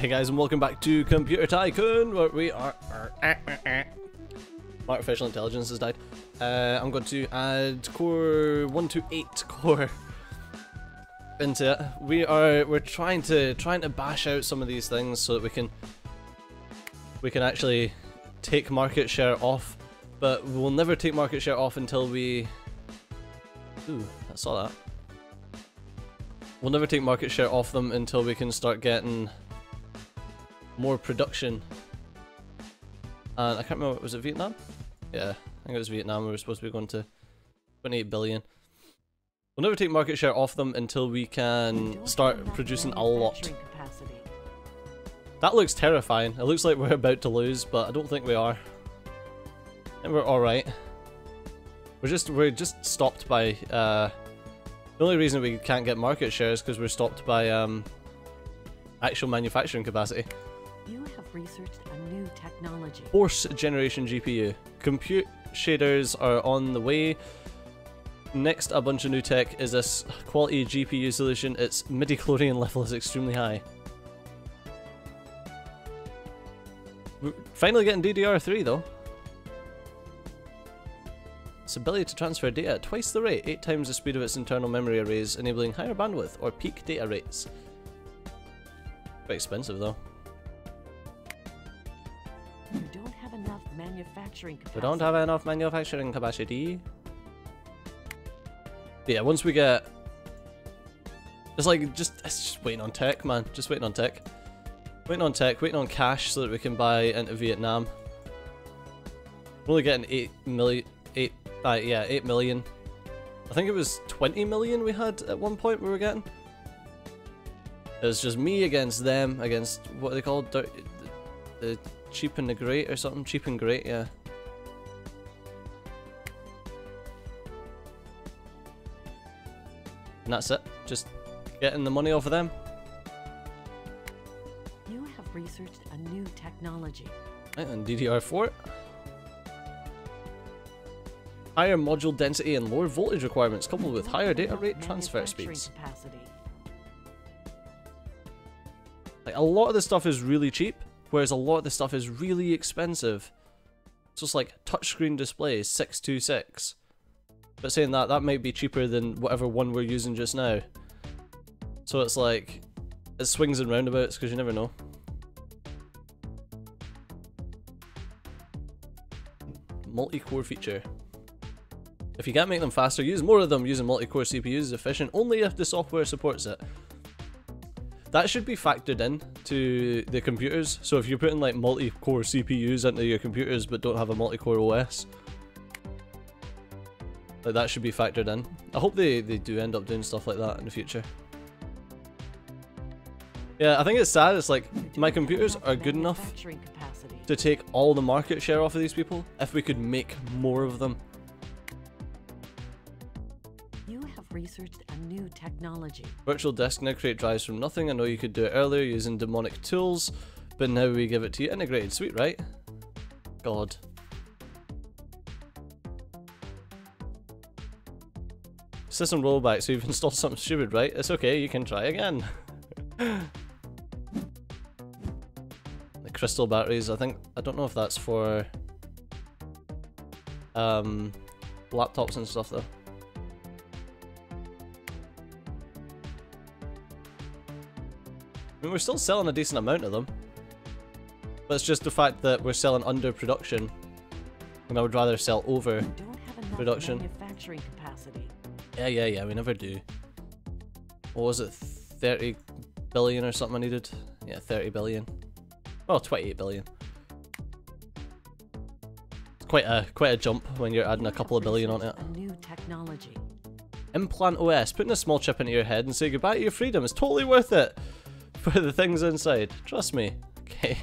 Hey guys, and welcome back to Computer Tycoon, where we are... Artificial intelligence has died. I'm going to add core 128 core into it. We're trying to bash out some of these things so that we can actually take market share off, but we'll never take market share off until we... Ooh, I saw that. We'll never take market share off them until we can start getting more production. And I can't remember, was it Vietnam? Yeah, I think it was Vietnam. We were supposed to be going to 28 billion. We'll never take market share off them until we can start producing a lot. That looks terrifying. It looks like we're about to lose, but I don't think we are. I think we're alright. We're just stopped by the only reason we can't get market share is because we're stopped by actual manufacturing capacity. You have researched a new technology. Fourth generation GPU. Compute shaders are on the way. Next, a bunch of new tech is this quality GPU solution. Its midi-chlorian level is extremely high. We're finally getting DDR3 though. Its ability to transfer data at twice the rate, 8 times the speed of its internal memory arrays, enabling higher bandwidth or peak data rates. Quite expensive though. You don't have enough manufacturing capacity. We don't have enough manufacturing capacity. Yeah, once we get... It's like, it's just waiting on tech, man. Just waiting on tech. Waiting on tech, waiting on cash so that we can buy into Vietnam. We're only getting 8 million. I think it was 20 million we had at one point we were getting. It was just me against them, against, what are they called? The cheap and the great or something? Cheap and great, yeah. And that's it. Just getting the money off of them. You have researched a new technology. Right, and DDR4. Higher module density and lower voltage requirements coupled with higher data rate transfer speeds. Like, a lot of the stuff is really cheap, whereas a lot of the stuff is really expensive. So it's like touchscreen displays, 626. But saying that, that might be cheaper than whatever one we're using just now. So it's like, it swings and roundabouts because you never know. Multi-core feature. If you can't make them faster, use more of them. Using multi-core CPUs is efficient only if the software supports it. That should be factored in to the computers. So if you're putting like multi-core CPUs into your computers but don't have a multi-core OS, like that should be factored in. I hope they do end up doing stuff like that in the future. Yeah, I think it's sad. It's like my computers are good enough to take all the market share off of these people if we could make more of them. Researched a new technology. Virtual disk now create drives from nothing. I know you could do it earlier using demonic tools, but now we give it to you integrated. Sweet, right? God. System rollback, so you've installed something stupid, right? It's okay, you can try again. The crystal batteries, I don't know if that's for laptops and stuff though. I mean, we're still selling a decent amount of them, but it's just the fact that we're selling under production, and I would rather sell over production. Manufacturing capacity. Yeah, we never do. What was it, 30 billion or something I needed? Yeah, 30 billion. Well, 28 billion. It's quite a jump when you're adding a couple of billion on it. A new technology. Implant OS, putting a small chip into your head and say goodbye to your freedom is totally worth it. For the things inside, trust me. Okay.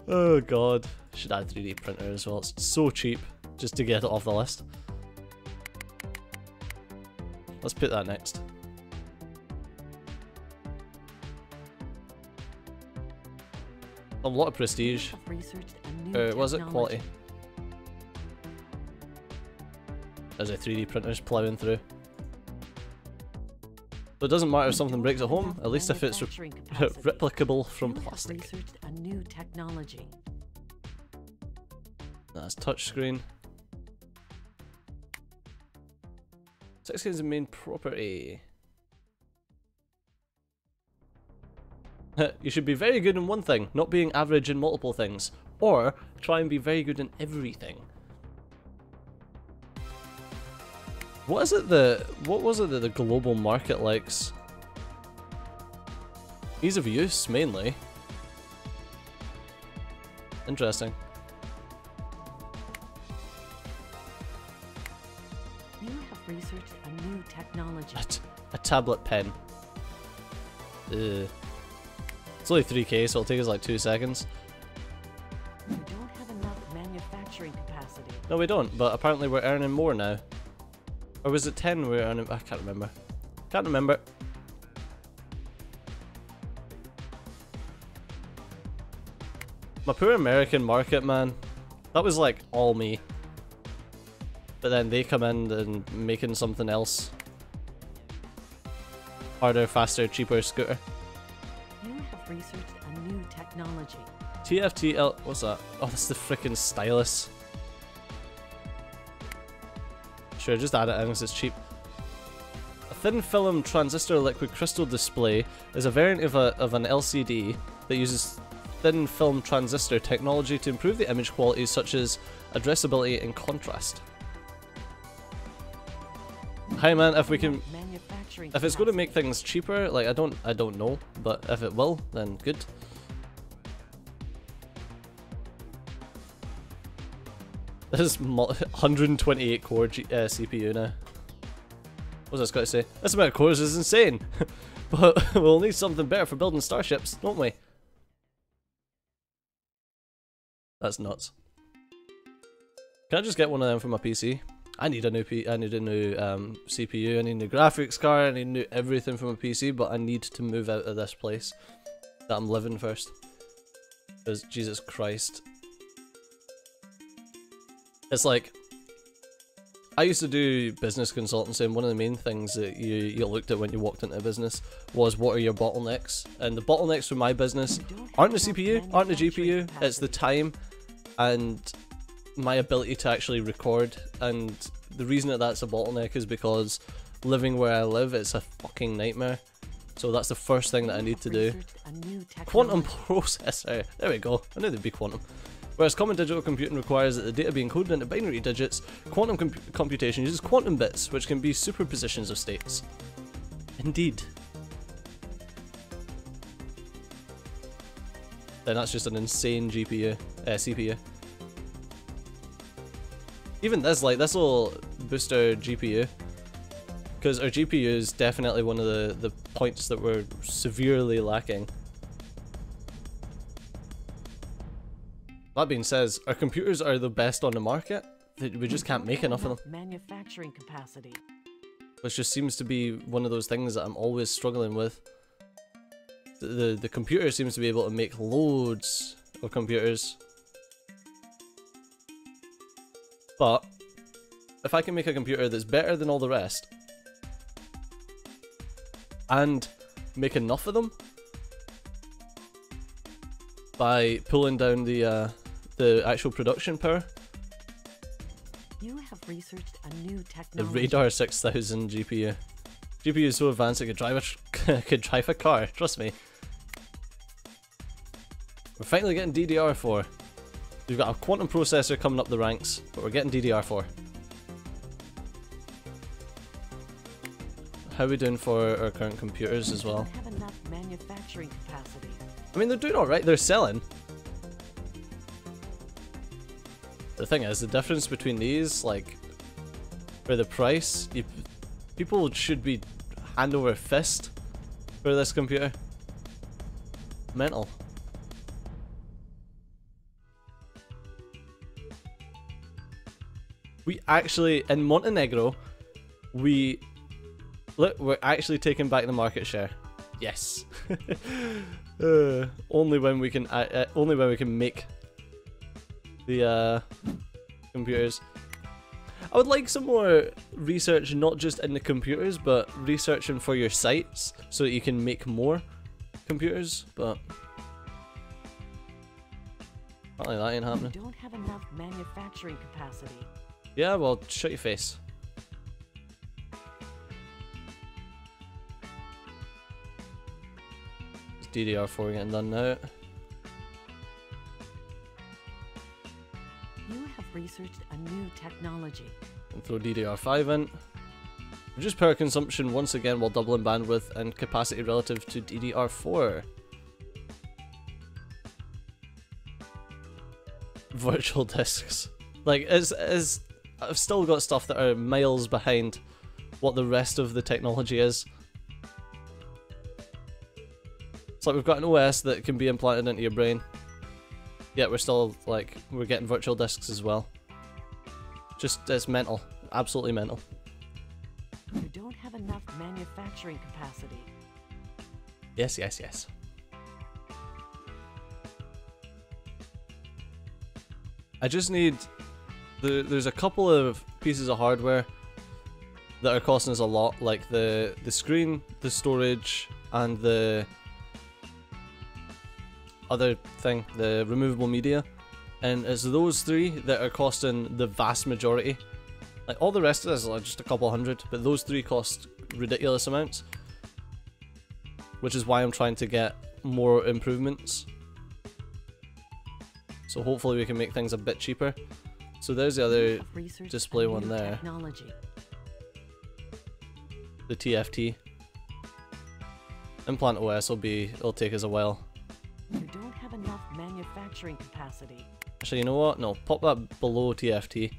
Oh god. Should add 3D printer as well. It's so cheap just to get it off the list. Let's put that next. A lot of prestige. Was it quality? There's a 3D printers plowing through. So it doesn't matter if something breaks at home, at least if it's Manufacturing capacity. replicable from You have plastic. researched a new technology. That's touchscreen. 6 is the main property. You should be very good in one thing, not being average in multiple things. Or try and be very good in everything. What was it that the global market likes? Ease of use, mainly. Interesting. You have researched a new technology. A tablet pen. Ugh. It's only 3K, so it'll take us like 2 seconds. You don't have enough manufacturing capacity. No, we don't, but apparently we're earning more now. Or was it 10 we were earning? I can't remember. Can't remember. My poor American market, man. That was like all me. But then they come in and making something else. Harder, faster, cheaper scooter. You have researched a new technology. TFTL, what's that? Oh, that's the frickin' stylus. Sure, just add it in because it's cheap. A thin film transistor liquid crystal display is a variant of an LCD that uses thin film transistor technology to improve the image quality such as addressability and contrast. Hi man, if we can, if it's going to make things cheaper, like I don't know, but if it will, then good. This is 128 core CPU now. What's this got to say? This amount of cores is insane! But we'll need something better for building starships, don't we? That's nuts. Can I just get one of them for my PC? I need a new CPU, I need a new graphics card, I need new everything for my PC, but I need to move out of this place that I'm living first. Because Jesus Christ. It's like, I used to do business consultancy, and one of the main things that you looked at when you walked into a business was what are your bottlenecks. And the bottlenecks for my business aren't the CPU, aren't the GPU, it's the time and my ability to actually record. And the reason that that's a bottleneck is because living where I live, it's a fucking nightmare. So that's the first thing that I need to do. Quantum processor, there we go, I knew there'd be quantum. Whereas common digital computing requires that the data be encoded into binary digits, quantum computation uses quantum bits, which can be superpositions of states. Indeed. Then that's just an insane CPU. Even this, like, this will boost our GPU. Because our GPU is definitely one of the points that we're severely lacking. That being said, our computers are the best on the market. We just can't make enough of them. Manufacturing capacity. Which just seems to be one of those things that I'm always struggling with. The computer seems to be able to make loads of computers. But if I can make a computer that's better than all the rest and make enough of them by pulling down the actual production power. You have researched a new The technology. Radar 6000 GPU. GPU is so advanced it could drive a car, trust me. We're finally getting DDR4. We've got a quantum processor coming up the ranks, but we're getting DDR4. How are we doing for our current computers as well? You don't have enough manufacturing capacity. I mean, they're doing alright, they're selling. The thing is, the difference between these, like, for the price, people should be hand over fist for this computer. Mental. We actually, in Montenegro, we're actually taking back the market share. Yes. Only when we can make the computers. I would like some more research, not just in the computers, but researching for your sites so that you can make more computers, but apparently that ain't happening. We don't have enough manufacturing capacity. Yeah, well, shut your face. It's DDR4 getting done now. You have researched a new technology. And throw DDR5 in. Reduce power consumption once again while doubling bandwidth and capacity relative to DDR4. Virtual disks. Like, I've still got stuff that are miles behind what the rest of the technology is. It's like we've got an OS that can be implanted into your brain. Yet we're still, like, we're getting virtual disks as well. Just, it's mental. Absolutely mental. You don't have enough manufacturing capacity. Yes, yes, yes. I just need... There's a couple of pieces of hardware that are costing us a lot, like the screen, the storage, and the other thing, the removable media. And it's those three that are costing the vast majority. Like, all the rest of this is like just a couple hundred, but those three cost ridiculous amounts. Which is why I'm trying to get more improvements. So hopefully we can make things a bit cheaper. So there's the other display one there. Technology. The TFT. Implant OS it'll take us a while. You don't have enough manufacturing capacity. Actually, you know what? No, pop that below TFT.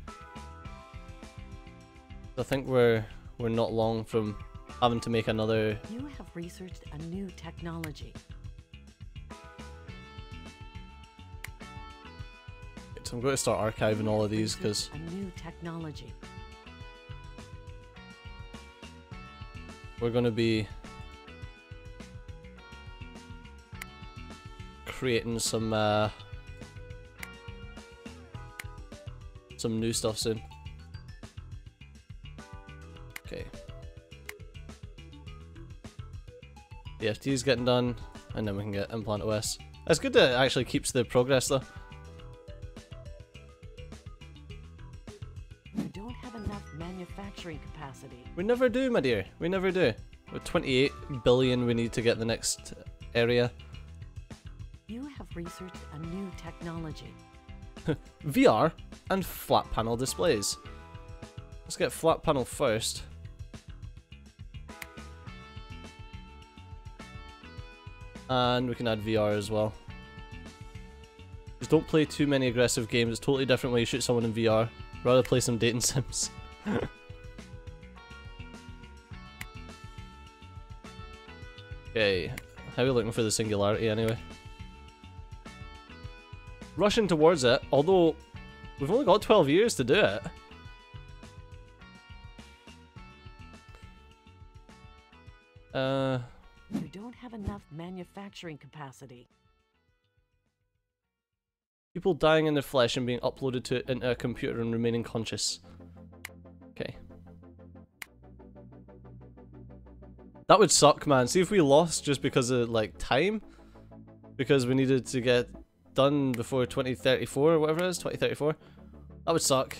I think we're not long from having to make another. You have researched a new technology. So I'm going to start archiving all of these because a new technology. we're going to be creating some new stuff soon. Okay. The FT is getting done, and then we can get implant OS. It's good that it actually keeps the progress though. You don't have enough manufacturing capacity. We never do, my dear. We never do. With 28 billion we need to get the next area. You have researched a new technology. VR and flat panel displays. Let's get flat panel first. And we can add VR as well. Just don't play too many aggressive games. It's totally different when you shoot someone in VR. Rather play some dating sims. Okay, how are we looking for the singularity anyway? Rushing towards it, although we've only got 12 years to do it. You don't have enough manufacturing capacity. People dying in their flesh and being uploaded into a computer and remaining conscious. Okay. That would suck, man. See if we lost just because of, like, time? Because we needed to get done before 2034 or whatever it is, 2034. That would suck.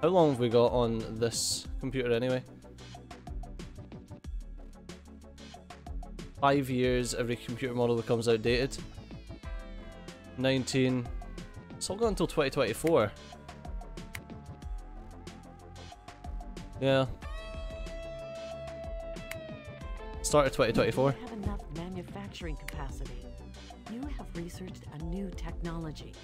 How long have we got on this computer anyway? 5 years, every computer model becomes outdated. 19. It's all gone until 2024. Yeah. Start of 2024. You have enough manufacturing capacity. You have researched a new technology.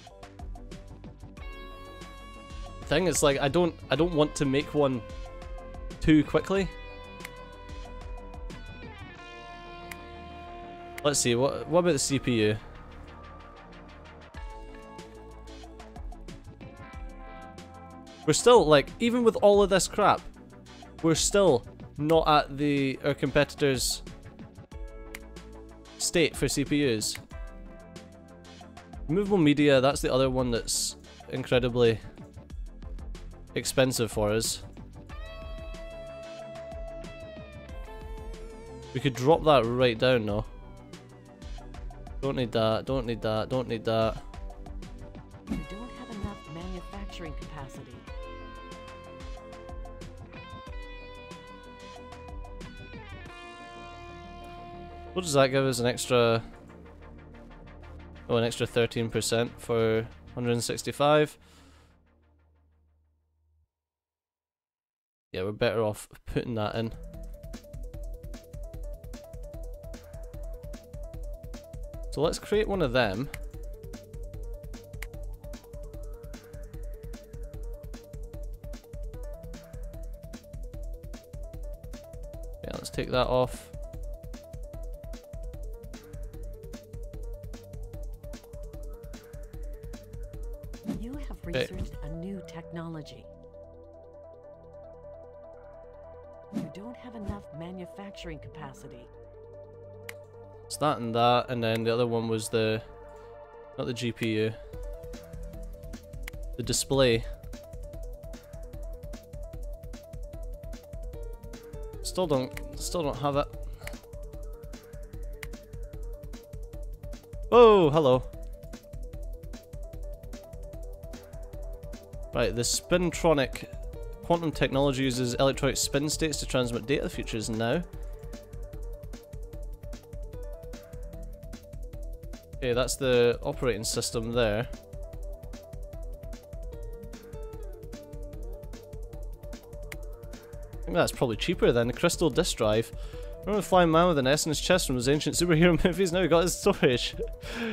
Thing is, like, I don't want to make one too quickly. Let's see, what about the CPU? We're still, like, even with all of this crap, we're still not at our competitors' state for CPUs. Removable media, that's the other one that's incredibly expensive for us. We could drop that right down though. Don't need that, don't need that, don't need that. You don't have enough manufacturing capacity. What does that give us? An extra... Oh, an extra 13% for 165. Yeah, we're better off putting that in. So let's create one of them. Yeah, let's take that off. You have researched a new technology. You don't have enough manufacturing capacity. It's that, and then the other one was the... not the GPU. The display. Still don't have it. Oh, hello. Right, the Spintronic quantum technology uses electronic spin states to transmit data. The future is now. Okay, that's the operating system there. I think that's probably cheaper than the crystal disk drive. Remember the flying man with an S in his chest from those ancient superhero movies? Now he got his storage.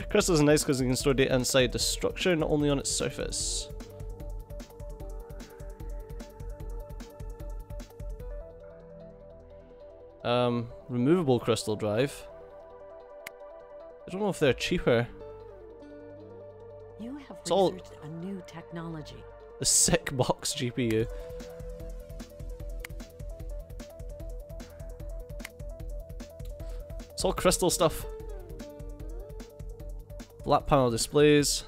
Crystals are nice because you can store data inside the structure, not only on its surface. Removable crystal drive. I don't know if they're cheaper. You have It's all researched a new technology. the sick box GPU. It's all crystal stuff. Flat panel displays.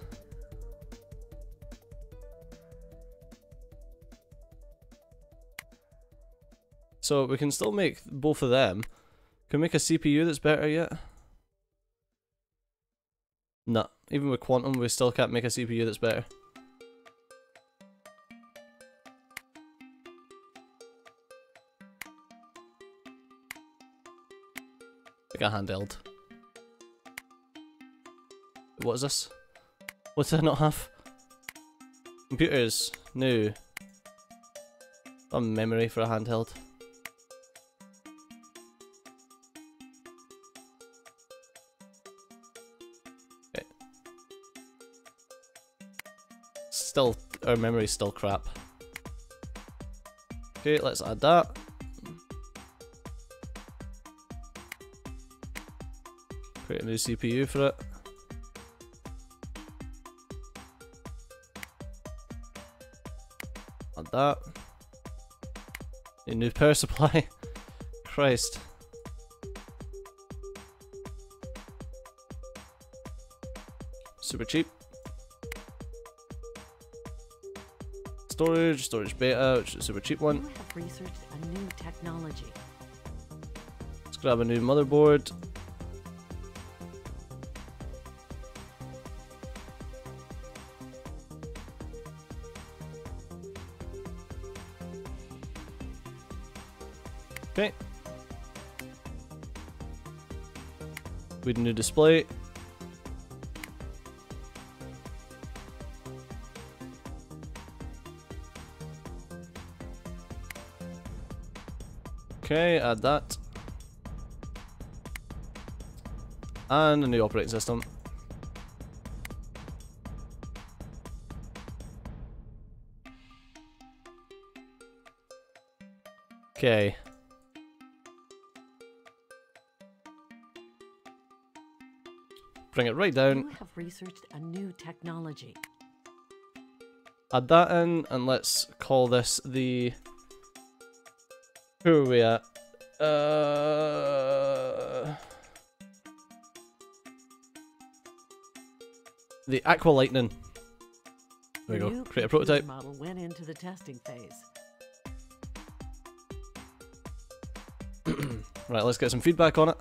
So we can still make both of them. Can we make a CPU that's better yet? No. Even with quantum we still can't make a CPU that's better. Like a handheld. What is this? What did I not have? Computers. New. Memory for a handheld. Still, our memory's still crap. Okay, let's add that. Create a new CPU for it. Add that. A new power supply. Christ. Super cheap. Storage beta, which is a super cheap one. You have researched a new technology. Let's grab a new motherboard. Okay. We need a new display. Okay, add that. And a new operating system. Okay. Bring it right down. You have researched a new technology. Add that in, and let's call this the... Who are we at? The Aqua Lightning. There we The go. new Create a computer prototype. model went into the testing phase. Right, let's get some feedback on it.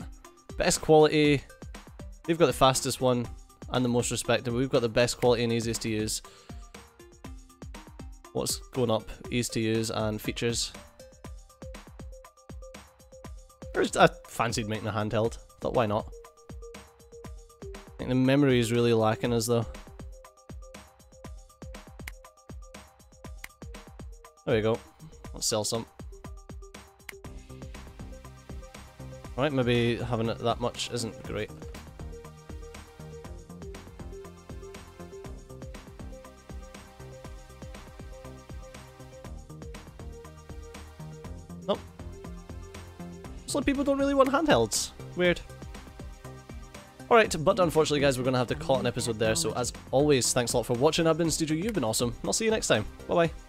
Best quality. They've got the fastest one and the most respected. We've got the best quality and easiest to use. What's going up? Easy to use and features. I fancied making a handheld. Thought, why not? I think the memory is really lacking us though. There we go. Let's sell some. Alright, maybe having it that much isn't great. Nope. Some people don't really want handhelds. Weird. Alright, but unfortunately guys, we're going to have to call an episode there, so as always, thanks a lot for watching. I've been Steejo, you've been awesome, and I'll see you next time. Bye bye.